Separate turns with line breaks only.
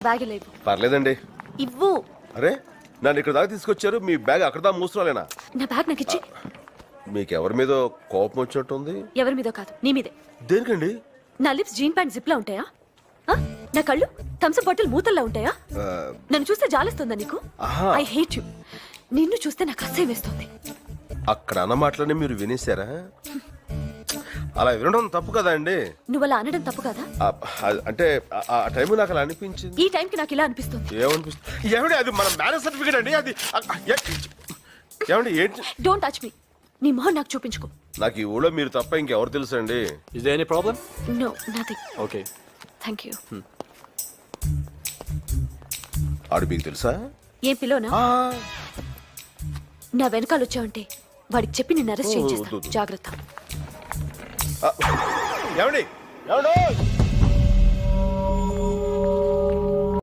Bag లేవు.
పర్లేదండి.
ఇవ్వు.
అరే నన్ను ఇక్కడ దాకా తీసుకొచ్చారు, మీ బ్యాగ్ అక్కడ దాకా మూసుకోలేనా?
నా బ్యాగ్ నాకు ఇచ్చి.
మీకు ఎవరి మీద కోపం వచ్చినట్టుంది?
ఎవరి మీదో కాదు, నీ మీదే.
దేనికండి?
నా లిప్స్ జీన్ ప్యాంట్ జిప్ లా ఉంటాయా? నా కళ్ళు థమ్స్అప్ బాటిల్ మూతల్లా ఉంటాయా? నన్ను చూస్తే జాలేస్తుందా నీకు? I hate you. నిన్ను చూస్తే నాకు అసహ్యం వేస్తుంది.
అక్కడ అన్న మాటలని మీరు వినేశారా? అలా వినడం తప్పు కదా అండి.
నువ్వు అలా అనడం తప్పు కదా?
అంటే ఆ టైం నాకు అలా అనిపించింది.
ఈ టైంకి నాకు ఇలా అనిపిస్తుంది.
ఏమనిపిస్తుంది? ఏమండి అది మన మ్యారేజ్ సర్టిఫికేట్ అండి. అది ఏమండి ఏంటి?
Don't touch me. నీ మొహం నాకు చూపించుకో.
నాకు ఈ ఊళ్ళో మీరు తప్ప ఇంకెవరు తెలుసు అండి?
Is there any problem?
No nothing.
Okay.
Thank you.
ఆడు మీకు తెలుసా?
ఏం పిలోనా? నా వెనకాల వచ్చావంటే వాడికి చెప్పి నిన్ను అరెస్ట్ చేయించేస్తాను. జాగ్రత్త.
ఏమండి? ఏమండి?